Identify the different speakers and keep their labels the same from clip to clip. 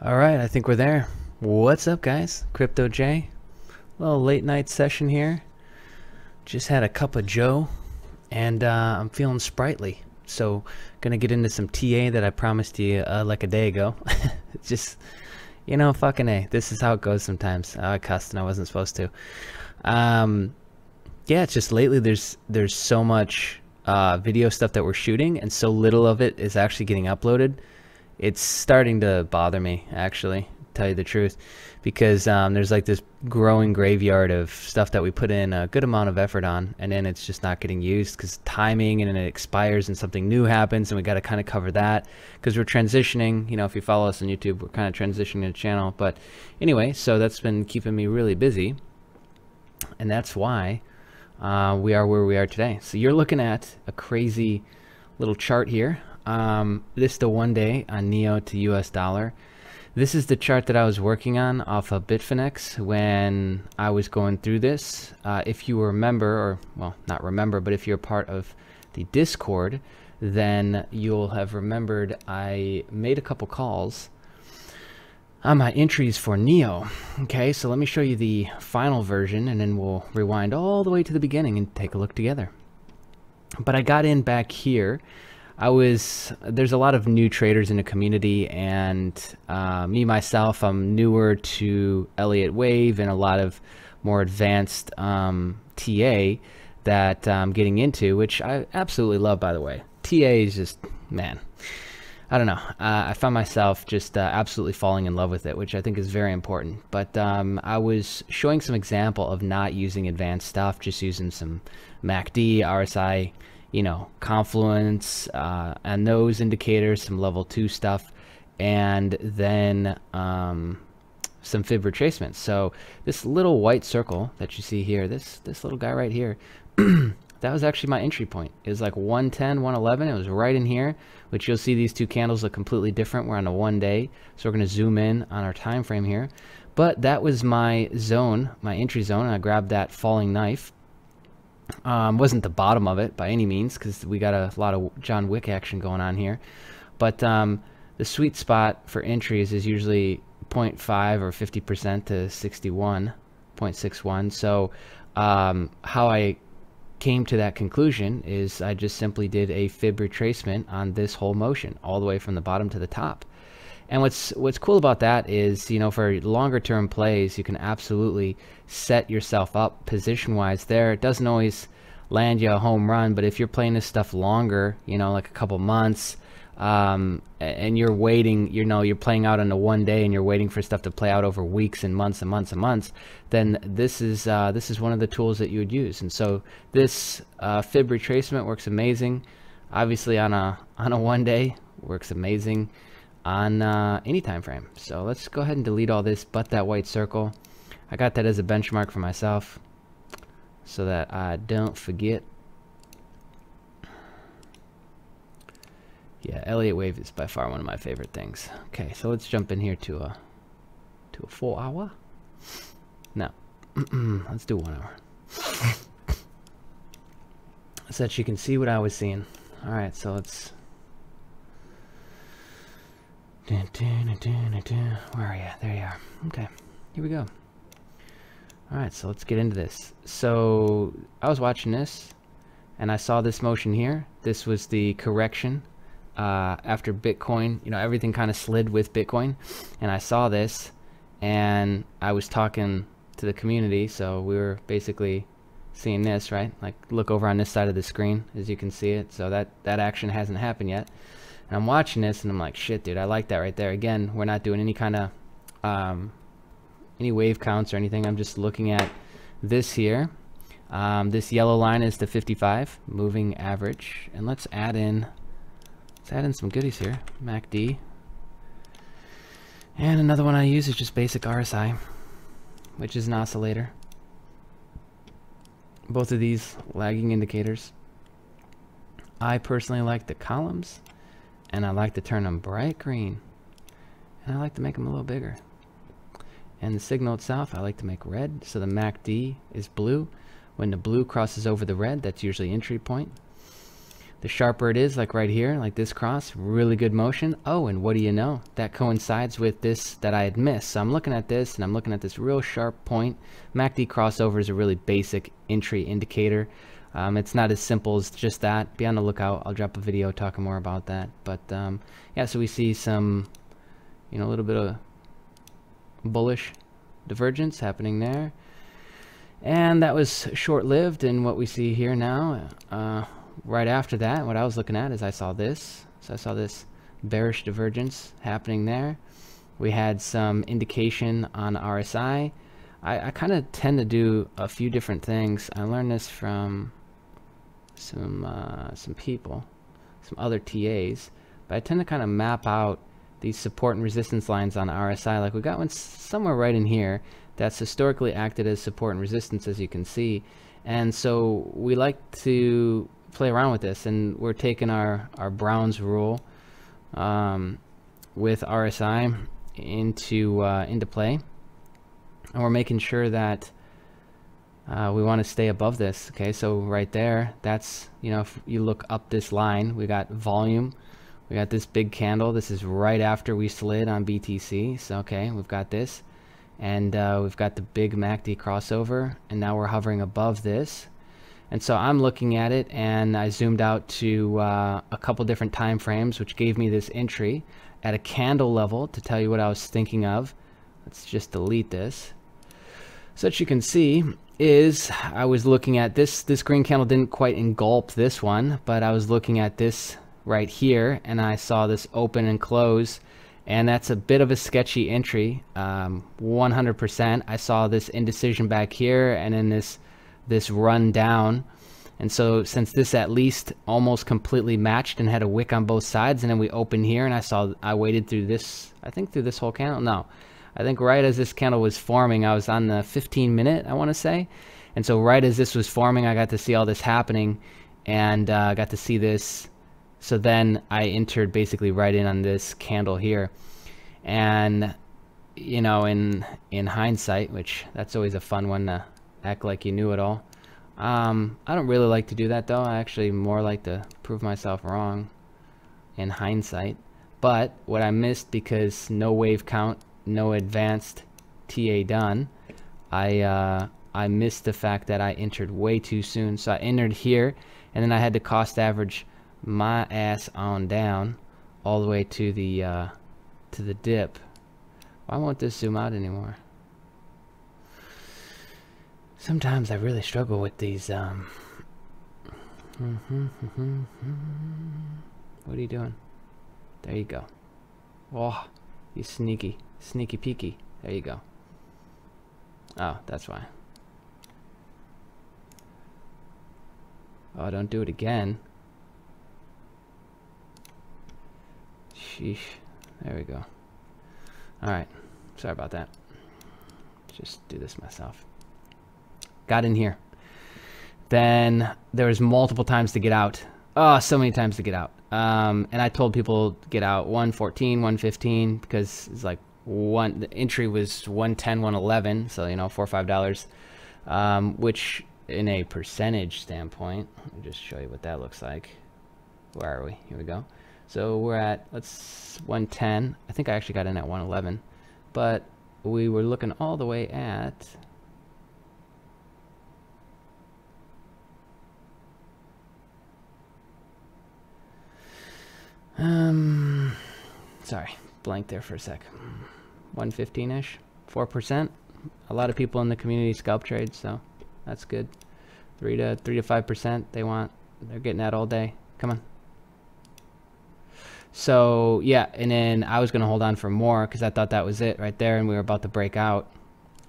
Speaker 1: All right, I think we're there. What's up, guys? Crypto J. Little late night session here. Just had a cup of Joe, and I'm feeling sprightly. So, gonna get into some TA that I promised you like a day ago. Just, fucking A. This is how it goes sometimes. I cussed and I wasn't supposed to. Yeah, it's just lately there's so much video stuff that we're shooting, and so little of it is actually getting uploaded. It's starting to bother me, actually, to tell you the truth, because there's like this growing graveyard of stuff that we put in a good amount of effort on, and then it's just not getting used because timing, and then it expires and something new happens, and we got to kind of cover that because we're transitioning. If you follow us on YouTube, we're kind of transitioning the channel. But anyway, so that's been keeping me really busy, and that's why we are where we are today. So you're looking at a crazy little chart here. This is the 1 day on NEO to US dollar. This is the chart that I was working on off of Bitfinex when I was going through this. If you remember, or well, not remember, but if you're part of the Discord, then you'll have remembered I made a couple calls on my entries for NEO. Okay, so let me show you the final version, and then we'll rewind all the way to the beginning and take a look together. But I got in back here. There's a lot of new traders in the community, and me myself, I'm newer to Elliott Wave and a lot of more advanced TA that I'm getting into, which I absolutely love, by the way. TA is just, man, I don't know. I found myself just absolutely falling in love with it, which I think is very important. But I was showing some example of not using advanced stuff, just using some MACD, RSI, Confluence, and those indicators, some level 2 stuff, and then some fib retracements. So this little white circle that you see here, this little guy right here, that was actually my entry point. It was like 110, 111. It was right in here, which you'll see these two candles look completely different. We're on a 1 day, so we're going to zoom in on our time frame here. But that was my zone, my entry zone, and I grabbed that falling knife. Wasn't the bottom of it by any means, because we got a lot of John Wick action going on here. But the sweet spot for entries is usually 0.5 or 50% to 61.61. So how I came to that conclusion is I just simply did a fib retracement on this whole motion all the way from the bottom to the top. And what's cool about that is, for longer term plays, you can absolutely set yourself up position wise there. It doesn't always land you a home run, but if you're playing this stuff longer, like a couple months, and you're waiting, you're playing out on a 1 day and you're waiting for stuff to play out over weeks and months and months and months, then this is one of the tools that you would use. And so this fib retracement works amazing. Obviously on a 1 day, works amazing on any time frame. So let's go ahead and delete all this but that white circle. I got that as a benchmark for myself so that I don't forget. Yeah, Elliott Wave is by far one of my favorite things. Okay, so let's jump in here to a 4 hour. No, let's do 1 hour so that you can see what I was seeing. All right, so let's. Where are you? There you are. Okay, here we go. Alright, so let's get into this. So I was watching this and I saw this motion here. This was the correction after Bitcoin. Everything kind of slid with Bitcoin, and I saw this and I was talking to the community, so we were basically seeing this, right? Like, look over on this side of the screen as you can see it. So that action hasn't happened yet. And I'm watching this and I'm like, shit, dude, I like that right there. Again, we're not doing any kind of any wave counts or anything. I'm just looking at this here. This yellow line is the 55 moving average, and let's add in some goodies here. MACD, and another one I use is just basic RSI, which is an oscillator. Both of these lagging indicators. I personally like the columns, and I like to turn them bright green, and I like to make them a little bigger. And the signal itself, I like to make red, so the MACD is blue. When the blue crosses over the red, that's usually entry point. the sharper it is, like right here, like this cross, really good motion. Oh, and what do you know? That coincides with this that I had missed. So I'm looking at this, and I'm looking at this real sharp point. MACD crossover is a really basic entry indicator. It's not as simple as just that. Be on the lookout. I'll drop a video talking more about that. But yeah, so we see some, you know, a little bit of bullish divergence happening there. And that was short-lived. And what we see here now, right after that, what I was looking at is I saw this. So I saw this bearish divergence happening there. We had some indication on RSI. I kind of tend to do a few different things. I learned this from some people, some other TAs, but I tend to kind of map out these support and resistance lines on RSI. Like we got one somewhere right in here that's historically acted as support and resistance, as you can see. And so we like to play around with this, and we're taking our Brown's rule with RSI into play, and we're making sure that we want to stay above this. Okay, so right there, that's, you know, if you look up this line, we got volume, we got this big candle. This is right after we slid on BTC. So okay, we've got this, and we've got the big MACD crossover, and now we're hovering above this. And so I'm looking at it, and I zoomed out to a couple different time frames, which gave me this entry at a candle level to tell you what I was thinking of. Let's just delete this. So what you can see is I was looking at this green candle didn't quite engulf this one, but I was looking at this right here, and I saw this open and close, and that's a bit of a sketchy entry. 100%. I saw this indecision back here, and then this run down. And so since this at least almost completely matched and had a wick on both sides, and then we opened here, and I waited through this, I think through this whole candle. No, I think right as this candle was forming, I was on the 15-minute, I want to say. And so right as this was forming, I got to see all this happening, and got to see this. So then I entered basically right in on this candle here. And, you know, in hindsight, which that's always a fun one to act like you knew it all. I don't really like to do that, though. I actually more like to prove myself wrong in hindsight. But what I missed, because no wave count, no advanced TA done, I missed the fact that I entered way too soon. So I entered here, and then I had to cost average my ass on down all the way to the dip. Why won't this zoom out anymore? Sometimes I really struggle with these. What are you doing? There you go. Oh, you sneaky peeky. There you go. Oh, that's why. Oh, don't do it again. Sheesh. There we go. Alright. Sorry about that. Just do this myself. Got in here. Then there was multiple times to get out. Oh, so many times to get out. And I told people to get out 114, 115, because it's like the entry was 110, 111. So, you know, $4 or $5, which in a percentage standpoint, let me just show you what that looks like. Where are we? Here we go. So we're at, let's 110. I think I actually got in at 111, but we were looking all the way at sorry, blank there for a sec. 115-ish, 4%. A lot of people in the community scalp trade, so that's good. 3 to 5% they're getting that all day. Come on. So yeah, and then I was going to hold on for more because I thought that was it right there, and we were about to break out.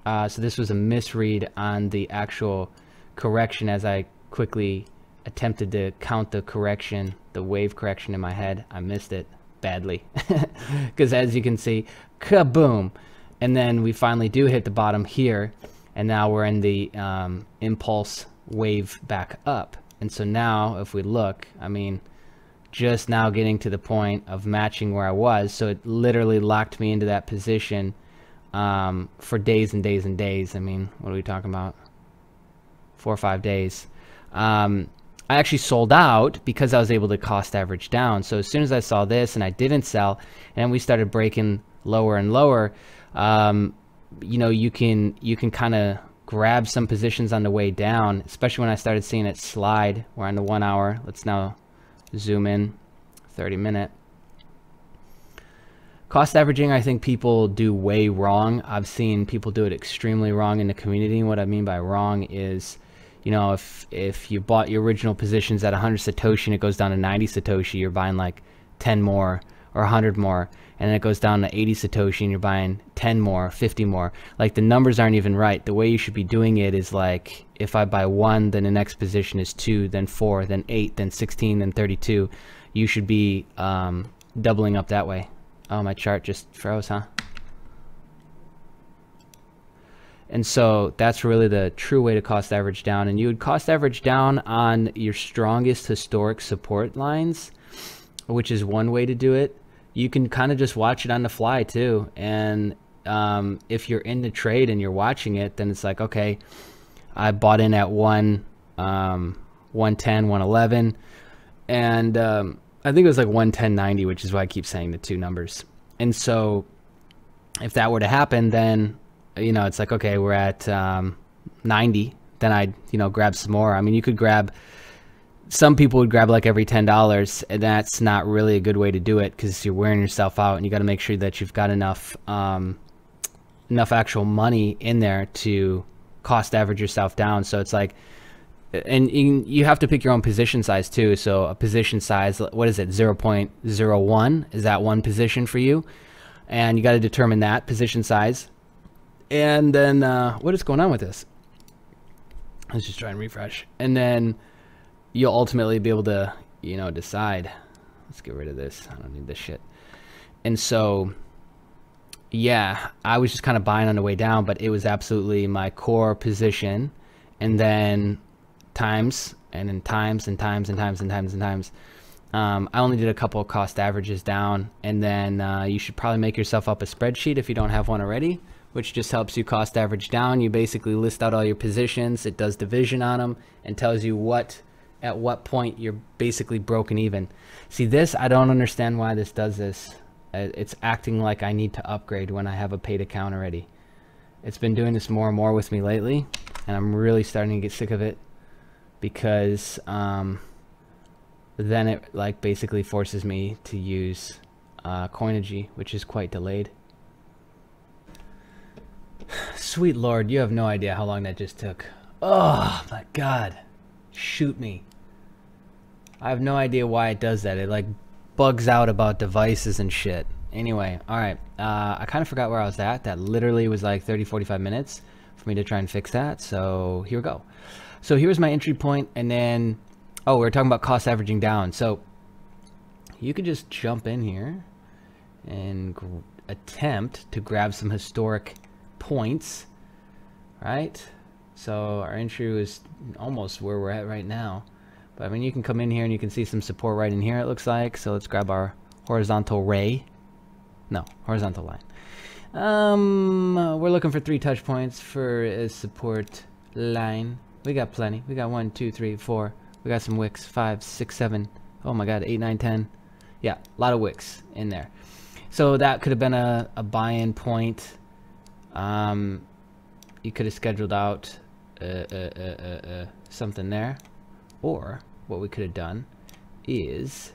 Speaker 1: So this was a misread on the actual correction as I quickly attempted to count the correction, the wave correction in my head. I missed it badly because as you can see, kaboom. And then we finally do hit the bottom here, and now we're in the impulse wave back up. And so now if we look, I mean, just now getting to the point of matching where I was, so it literally locked me into that position for days and days and days. I mean, what are we talking about? 4 or 5 days. I actually sold out because I was able to cost average down. So as soon as I saw this and I didn't sell, and we started breaking lower and lower, you know, you can kind of grab some positions on the way down, especially when I started seeing it slide. We're on the 1 hour. Let's now zoom in, 30-minute. Cost averaging, I think people do way wrong. I've seen people do it extremely wrong in the community. And what I mean by wrong is, you know, if you bought your original positions at 100 Satoshi and it goes down to 90 Satoshi, you're buying like 10 more or 100 more. And then it goes down to 80 Satoshi and you're buying 10 more, 50 more. Like, the numbers aren't even right. The way you should be doing it is like, if I buy 1, then the next position is 2, then 4, then 8, then 16, then 32. You should be doubling up that way. Oh, my chart just froze, huh? And so that's really the true way to cost average down. And you would cost average down on your strongest historic support lines, which is one way to do it. You can kind of just watch it on the fly too. And if you're in the trade and you're watching it, then it's like, okay, I bought in at 110, 111. And I think it was like 110.90, which is why I keep saying the two numbers. And so if that were to happen, then, you know, it's like, okay, we're at 90, then I'd, you know, grab some more. I mean, you could grab, some people would grab like every $10, and that's not really a good way to do it, because you're wearing yourself out, and you got to make sure that you've got enough enough actual money in there to cost average yourself down. So it's like, and you have to pick your own position size too. So a position size, what is it, 0.01? Is that one position for you? And you got to determine that position size. And then what is going on with this? Let's just try and refresh. And then you'll ultimately be able to, you know, decide. Let's get rid of this. I don't need this shit. And so, yeah, I was just kind of buying on the way down, but it was absolutely my core position. And then times, and then times, and times, and times, and times, and times. I only did a couple of cost averages down. And then you should probably make yourself up a spreadsheet if you don't have one already, which just helps you cost average down. You basically list out all your positions. It does division on them and tells you at what point you're basically broken even. See, this, I don't understand why this does this. It's acting like I need to upgrade when I have a paid account already. It's been doing this more and more with me lately, and I'm really starting to get sick of it, because then it like basically forces me to use Coinigy, which is quite delayed. Sweet Lord, you have no idea how long that just took. Oh my God, shoot me. I have no idea why it does that. It like bugs out about devices and shit. Anyway, all right. I kind of forgot where I was at. That literally was like 30-45 minutes for me to try and fix that. So here we go. So here's my entry point, and then, oh, we're talking about cost averaging down. So you could just jump in here and attempt to grab some historic points, right? So our entry is almost where we're at right now. But I mean, you can come in here and you can see some support right in here, it looks like. So let's grab our horizontal ray. No, horizontal line. We're looking for 3 touch points for a support line. We got plenty. We got 1, 2, 3, 4. We got some wicks. 5, 6, 7. Oh my God, 8, 9, 10. Yeah, a lot of wicks in there. So that could have been a buy-in point. You could have scheduled out something there. Or what we could have done is,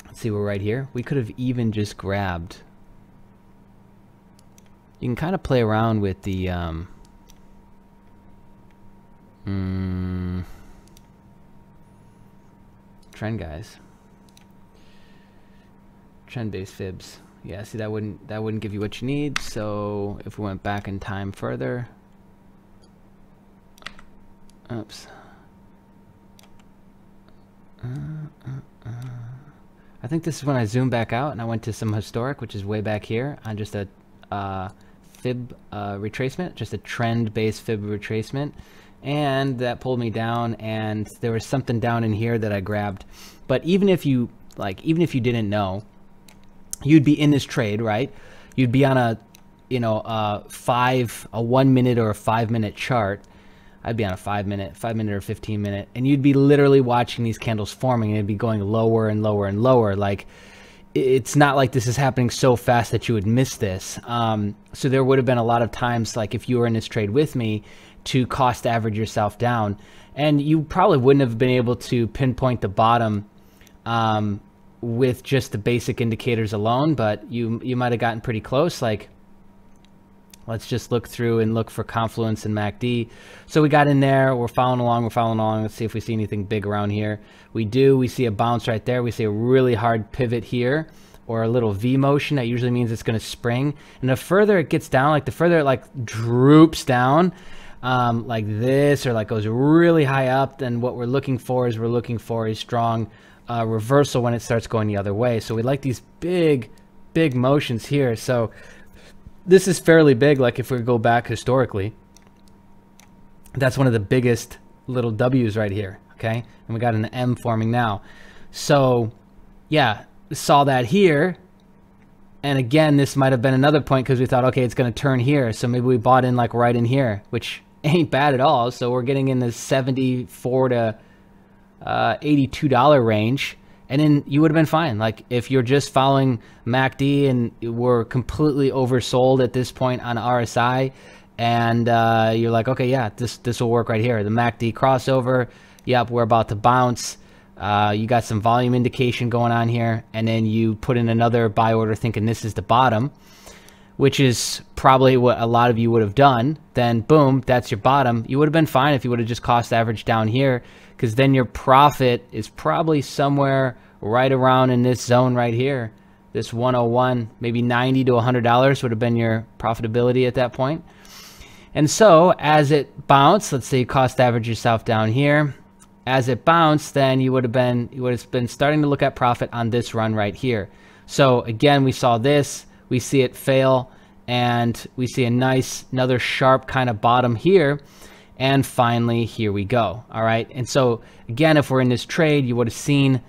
Speaker 1: let's see, we're right here. We could have even just grabbed, you can kind of play around with the trend guys, trend-based fibs. Yeah, see, that wouldn't give you what you need. So if we went back in time further, oops. I think this is when I zoomed back out and I went to some historic, which is way back here on just a fib retracement, just a trend-based fib retracement, and that pulled me down, and there was something down in here that I grabbed. But even if you didn't know, you'd be in this trade, right? You'd be on a 1 minute or a 5 minute chart. I'd be on a 5 minute or 15 minute, and you'd be literally watching these candles forming, and it'd be going lower and lower and lower. Like, it's not like this is happening so fast that you would miss this. So there would have been a lot of times, like if you were in this trade with me, to cost average yourself down, and you probably wouldn't have been able to pinpoint the bottom with just the basic indicators alone, but you might have gotten pretty close. Like, let's just look through and look for confluence in MACD. So we got in there, we're following along. Let's see if we see anything big around here. We do. We see a bounce right there. We see a really hard pivot here, or a little V motion. That usually means it's going to spring. And the further it gets down, like the further it like droops down, like this, or like goes really high up, then what we're looking for is a strong reversal when it starts going the other way. So we like these big motions here. So this is fairly big. Like if we go back historically, that's one of the biggest little W's right here. Okay, and we got an M forming now. So yeah, saw that here. And again, this might have been another point because we thought, okay, it's going to turn here. So maybe we bought in like right in here, which ain't bad at all. So we're getting in the $74 to $82 range. And then you would have been fine. Like if you're just following MACD and we're completely oversold at this point on RSI, and you're like, okay, yeah, this will work right here. The MACD crossover, yep, we're about to bounce. You got some volume indication going on here, and then you put in another buy order thinking this is the bottom, which is probably what a lot of you would have done. Then boom, that's your bottom. You would have been fine if you would have just cost average down here, because then your profit is probably somewhere right around in this zone right here. This 101, maybe $90 to $100 would have been your profitability at that point. And so as it bounced, let's say you cost average yourself down here. As it bounced, then you would have been starting to look at profit on this run right here. So again, we saw this, we see it fail, and we see a nice, another sharp kind of bottom here. And finally, here we go. All right. And so again, if we're in this trade, you would have seen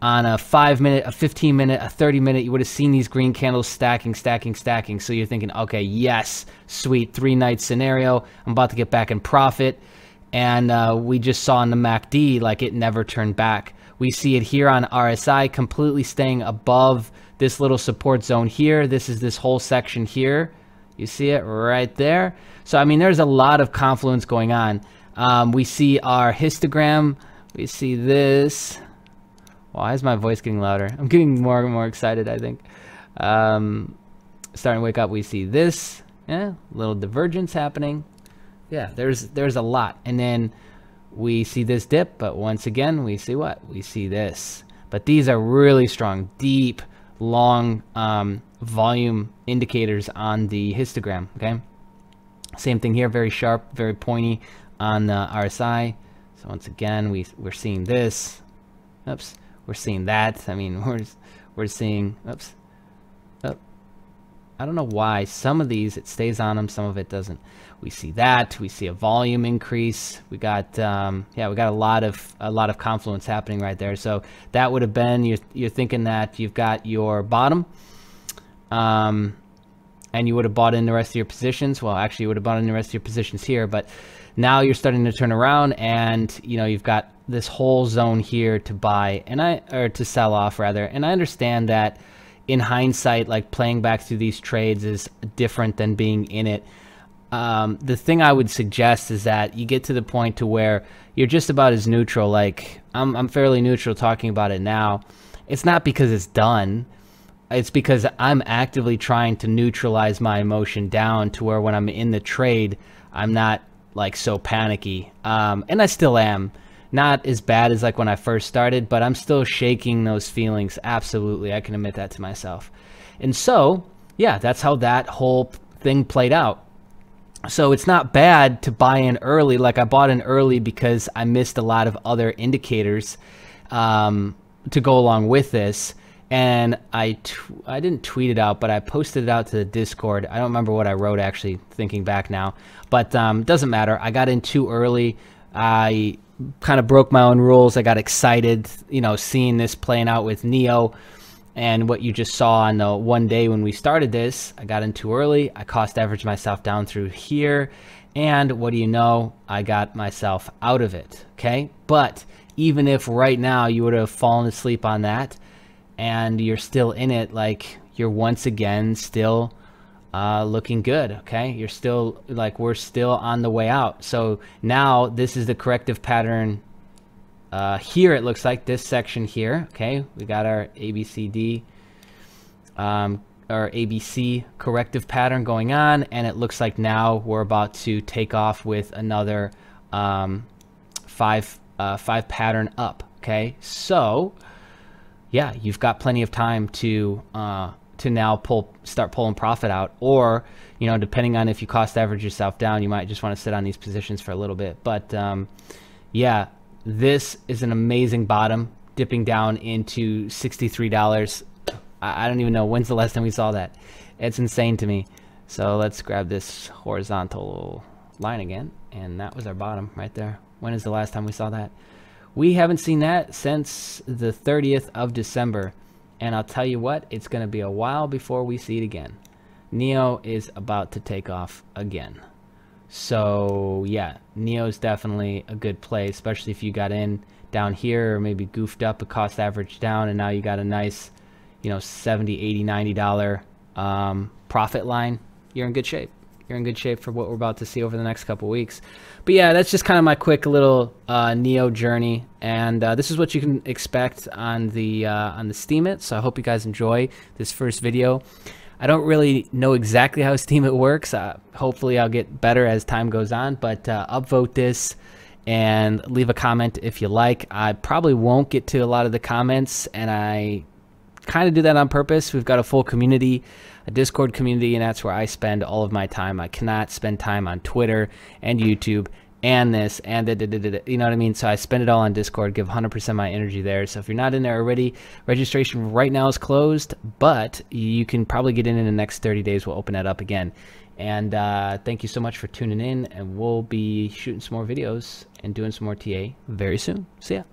Speaker 1: on a 5 minute, a 15 minute, a 30 minute, you would have seen these green candles stacking. So you're thinking, okay, yes, sweet, 3-night scenario. I'm about to get back in profit. And we just saw in the MACD, like it never turned back. We see it here on RSI, completely staying above this little support zone here. This is this whole section here. You see it right there. So, I mean, there's a lot of confluence going on. We see our histogram. We see this. Why is my voice getting louder? I'm getting more and more excited, I think. Starting to wake up, we see this. Yeah, little divergence happening. Yeah, there's a lot. And then we see this dip, but once again, we see what? We see this. But these are really strong, deep, long volume indicators on the histogram, okay? Same thing here, very sharp, very pointy on the RSI. So once again, we're seeing this. Oops, we're seeing that. I mean, we're seeing, oops. Oh, I don't know why. Some of these, it stays on them, some of it doesn't. We see that. We see a volume increase. We got, yeah, we got a lot of confluence happening right there. So that would have been, you're thinking that you've got your bottom, and you would have bought in the rest of your positions. Well, actually, you would have bought in the rest of your positions here, but now you're starting to turn around, and you know you've got this whole zone here to buy, or to sell off rather. And I understand that in hindsight, like playing back through these trades is different than being in it. The thing I would suggest is that you get to the point to where you're just about as neutral. Like I'm fairly neutral talking about it now. It's not because it's done. It's because I'm actively trying to neutralize my emotion down to where when I'm in the trade, I'm not like so panicky. And I still am. Not as bad as like when I first started, but I'm still shaking those feelings. Absolutely. I can admit that to myself. And so, yeah, that's how that whole thing played out. So it's not bad to buy in early. Like I bought in early because I missed a lot of other indicators to go along with this. And I didn't tweet it out, but I posted it out to the Discord. I don't remember what I wrote actually, thinking back now, but doesn't matter. I got in too early. I kind of broke my own rules. I got excited, you know, seeing this playing out with NIO. And what you just saw on the one day when we started this, I got in too early. I cost averaged myself down through here. And what do you know? I got myself out of it. Okay. But even if right now you would have fallen asleep on that and you're still in it, like, you're once again still looking good. Okay. You're still, like, we're still on the way out. So now this is the corrective pattern. Here it looks like this section here. Okay, we got our ABCD, our ABC corrective pattern going on, and it looks like now we're about to take off with another five pattern up. Okay, so yeah, you've got plenty of time to now start pulling profit out, or, you know, depending on if you cost average yourself down, you might just want to sit on these positions for a little bit. But yeah, this is an amazing bottom, dipping down into $63. I don't even know when's the last time we saw that. It's insane to me. So let's grab this horizontal line again, and that was our bottom right there. When is the last time we saw that? We haven't seen that since the 30th of December, and I'll tell you what, it's going to be a while before we see it again. NIO is about to take off again. So yeah, NIO is definitely a good play, especially if you got in down here, or maybe goofed up a cost average down, and now you got a nice, you know, $70, $80, $90 profit line. You're in good shape. You're in good shape for what we're about to see over the next couple weeks. But yeah, that's just kind of my quick little NIO journey, and this is what you can expect on the Steemit. So I hope you guys enjoy this first video. I don't really know exactly how Steemit works. Hopefully I'll get better as time goes on, but upvote this and leave a comment if you like. I probably won't get to a lot of the comments, and I kind of do that on purpose. We've got a full community, a Discord community, and that's where I spend all of my time. I cannot spend time on Twitter and YouTube and this and you know what I mean? So I spend it all on Discord, give 100% my energy there. So if you're not in there already, registration right now is closed, but you can probably get in the next 30 days. We'll open that up again. And thank you so much for tuning in, and we'll be shooting some more videos and doing some more TA very soon. See ya.